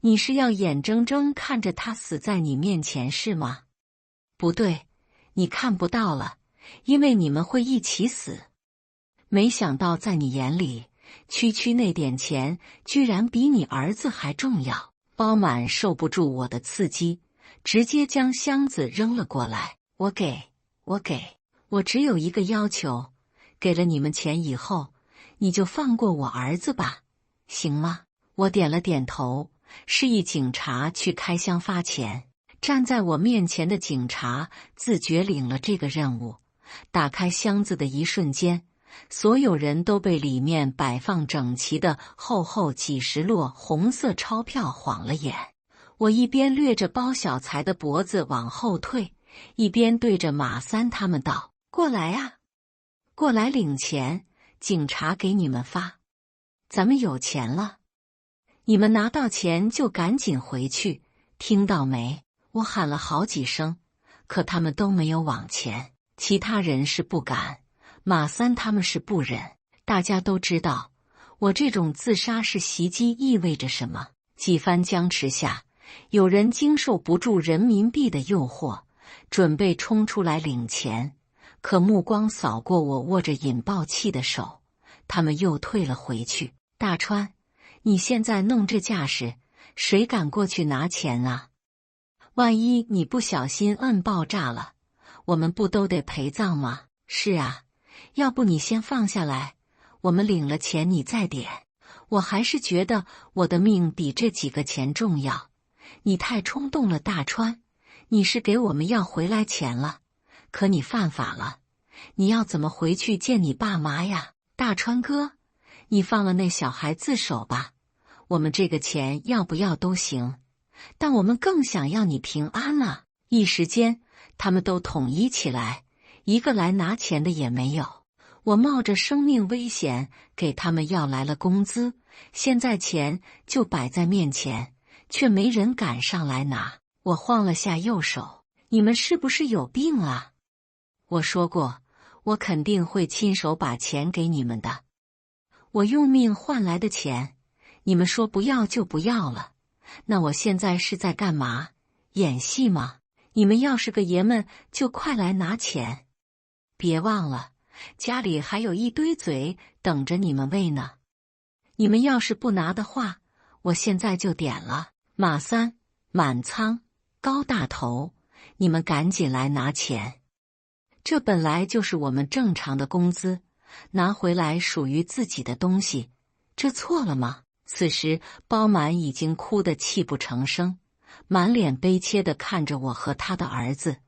你是要眼睁睁看着他死在你面前是吗？不对，你看不到了，因为你们会一起死。没想到在你眼里，区那点钱居然比你儿子还重要。”包满受不住我的刺激，直接将箱子扔了过来。我只有一个要求，给了你们钱以后，你就放过我儿子吧，行吗？我点了点头，示意警察去开箱发钱。站在我面前的警察自觉领了这个任务，打开箱子的一瞬间，所有人都被里面摆放整齐的厚几十摞红色钞票晃了眼。我一边掠着包小财的脖子往后退，一边对着马三他们道：“过来啊，过来领钱，警察给你们发，咱们有钱了。你们拿到钱就赶紧回去，听到没？我喊了好几声，可他们都没有往前。其他人是不敢，马三他们是不忍。大家都知道，我这种自杀式袭击意味着什么。几番僵持下，有人经受不住人民币的诱惑，准备冲出来领钱，可目光扫过我握着引爆器的手，他们又退了回去。大川，你现在弄这架势，谁敢过去拿钱啊？万一你不小心摁爆炸了，我们不都得陪葬吗？是啊，要不你先放下来，我们领了钱你再点。我还是觉得我的命比这几个钱重要。你太冲动了，大川，你是给我们要回来钱了，可你犯法了，你要怎么回去见你爸妈呀？大川哥，你放了那小孩自首吧，我们这个钱要不要都行，但我们更想要你平安啊！一时间，他们都统一起来，一个来拿钱的也没有。我冒着生命危险给他们要来了工资，现在钱就摆在面前，却没人敢上来拿。我晃了下右手，你们是不是有病啊？我说过，我肯定会亲手把钱给你们的。我用命换来的钱，你们说不要就不要了，那我现在是在干嘛？演戏吗？你们要是个爷们，就快来拿钱。别忘了，家里还有一堆嘴等着你们喂呢。你们要是不拿的话，我现在就点了。马三、满仓、高大头，你们赶紧来拿钱。这本来就是我们正常的工资，拿回来属于自己的东西，这错了吗？此时包满已经哭得泣不成声，满脸悲切地看着我和他的儿子，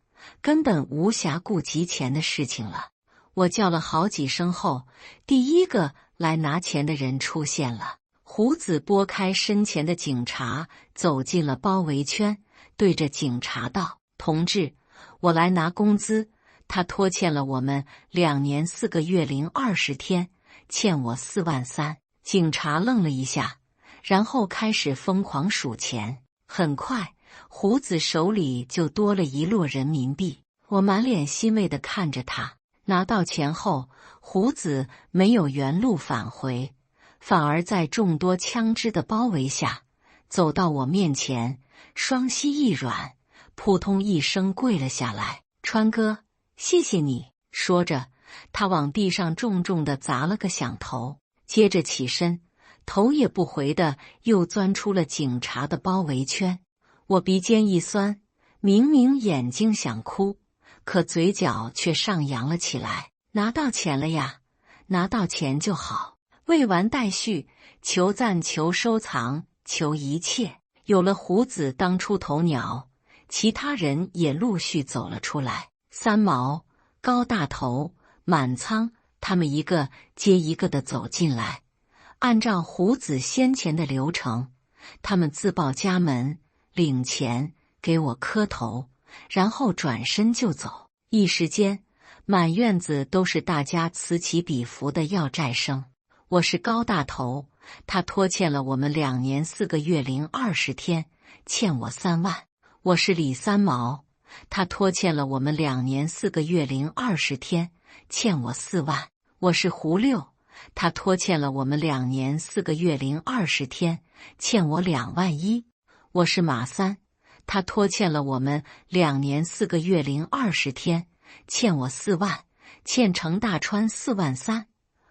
根本无暇顾及钱的事情了。我叫了好几声后，第一个来拿钱的人出现了。胡子拨开身前的警察，走进了包围圈，对着警察道：“同志，我来拿工资，他拖欠了我们2年4个月零20天，欠我4万3。”警察愣了一下，然后开始疯狂数钱。很快，胡子手里就多了1摞人民币。我满脸欣慰地看着他。拿到钱后，胡子没有原路返回，反而在众多枪支的包围下，走到我面前，双膝一软，扑通一声跪了下来。川哥，谢谢你。说着，他往地上重重地砸了个响头，接着起身，头也不回地又钻出了警察的包围圈。我鼻尖一酸，明明眼睛想哭，可嘴角却上扬了起来。拿到钱了呀，拿到钱就好。未完待续，求赞、求收藏、求一切。有了胡子当出头鸟，其他人也陆续走了出来。三毛、高大头、满仓，他们一个接一个的走进来。按照胡子先前的流程，他们自报家门，领钱，给我磕头，然后转身就走。一时间，满院子都是大家此起彼伏的要债声。我是高大头，他拖欠了我们2年4个月零20天，欠我3万。我是李三毛，他拖欠了我们2年4个月零20天，欠我4万。我是胡六，他拖欠了我们2年4个月零20天，欠我2万1。我是马三，他拖欠了我们2年4个月零20天，欠我4万，欠程大川4万3。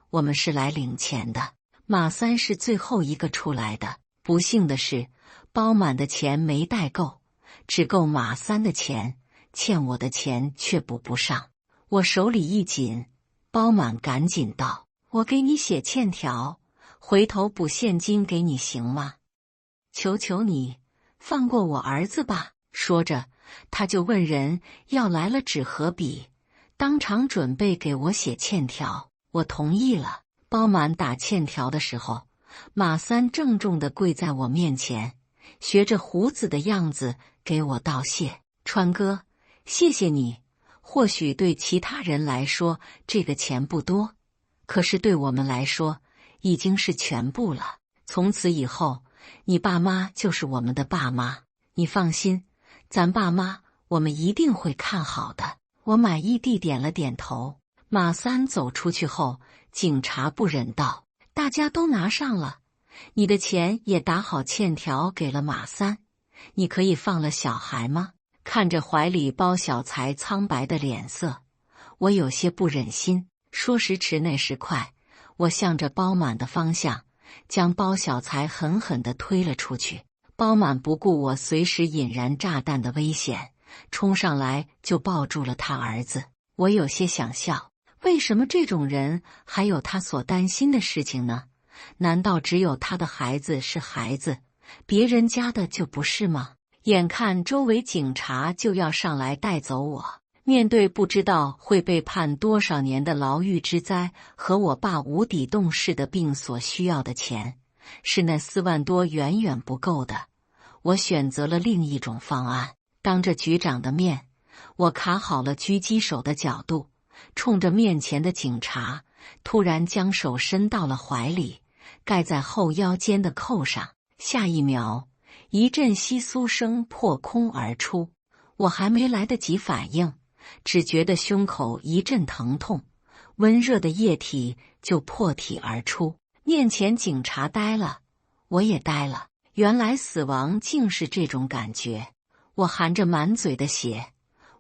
我们是来领钱的。马三是最后一个出来的。不幸的是，包满的钱没带够，只够马三的钱，欠我的钱却补不上。我手里一紧，包满赶紧道：“我给你写欠条，回头补现金给你行吗？求求你，放过我儿子吧。”说着，他就问人要来了纸和笔，当场准备给我写欠条。我同意了。包满打欠条的时候，马三郑重地跪在我面前，学着胡子的样子给我道谢：“川哥，谢谢你。或许对其他人来说这个钱不多，可是对我们来说已经是全部了。从此以后，你爸妈就是我们的爸妈，你放心，咱爸妈我们一定会看好的。我满意地点了点头。马三走出去后，警察不忍道：大家都拿上了，你的钱也打好欠条给了马三，你可以放了小孩吗？看着怀里包小财苍白的脸色，我有些不忍心。说时迟那时快，我向着包满的方向，将包小财狠狠地推了出去。包满不顾我随时引燃炸弹的危险，冲上来就抱住了他儿子。我有些想笑，为什么这种人还有他所担心的事情呢？难道只有他的孩子是孩子，别人家的就不是吗？眼看周围警察就要上来带走我，面对不知道会被判多少年的牢狱之灾和我爸无底洞式的病所需要的钱，是那4万多远远不够的。我选择了另一种方案，当着局长的面，我卡好了狙击手的角度，冲着面前的警察，突然将手伸到了怀里，盖在后腰间的扣上。下一秒，一阵窸窣声破空而出，我还没来得及反应，只觉得胸口一阵疼痛，温热的液体就破体而出。面前警察呆了，我也呆了，原来死亡竟是这种感觉。我含着满嘴的血，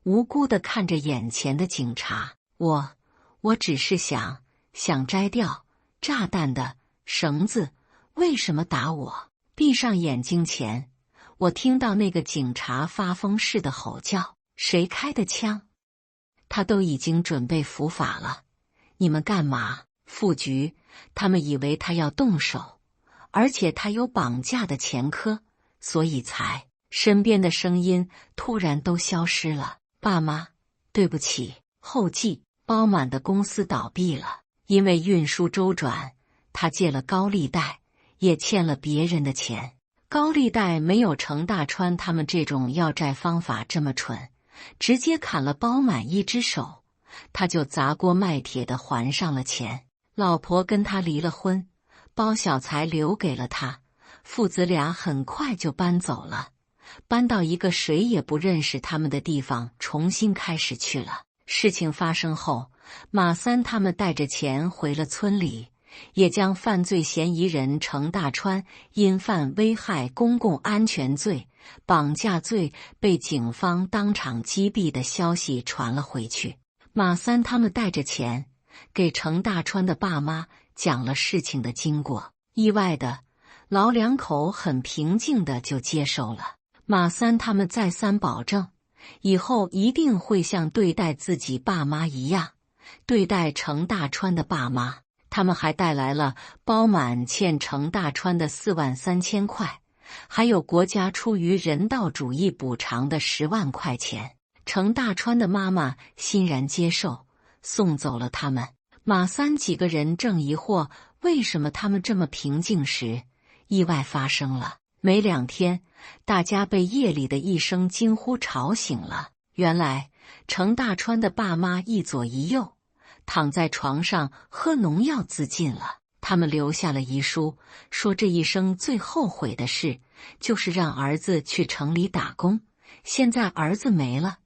无辜地看着眼前的警察。我只是想摘掉炸弹的绳子，为什么打我？闭上眼睛前，我听到那个警察发疯似的吼叫：谁开的枪？他都已经准备伏法了，你们干嘛？副局，他们以为他要动手，而且他有绑架的前科，所以才……身边的声音突然都消失了。爸妈，对不起。后记：包满的公司倒闭了，因为运输周转，他借了高利贷，也欠了别人的钱。高利贷没有程大川他们这种要债方法这么蠢，直接砍了包满一只手，他就砸锅卖铁的还上了钱。老婆跟他离了婚，包小财留给了他，父子俩很快就搬走了，搬到一个谁也不认识他们的地方重新开始去了。事情发生后，马三他们带着钱回了村里，也将犯罪嫌疑人程大川因犯危害公共安全罪、绑架罪被警方当场击毙的消息传了回去。马三他们带着钱给程大川的爸妈讲了事情的经过，意外的，老两口很平静的就接受了。马三他们再三保证，以后一定会像对待自己爸妈一样对待程大川的爸妈。他们还带来了包满欠程大川的43000块，还有国家出于人道主义补偿的10万块钱。程大川的妈妈欣然接受，送走了他们。马三几个人正疑惑为什么他们这么平静时，意外发生了。没2天，大家被夜里的一声惊呼吵醒了。原来程大川的爸妈一左一右躺在床上喝农药自尽了。他们留下了遗书，说这一生最后悔的事就是让儿子去城里打工。现在儿子没了，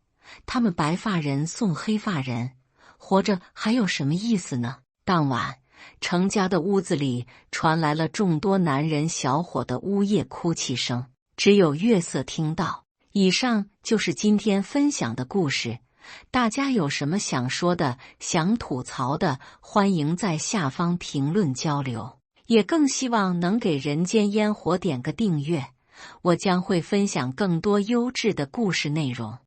他们白发人送黑发人，活着还有什么意思呢？当晚，程家的屋子里传来了众多男人小伙的呜咽哭泣声，只有月色听到。以上就是今天分享的故事，大家有什么想说的、想吐槽的，欢迎在下方评论交流，也更希望能给人间烟火点个订阅，我将会分享更多优质的故事内容。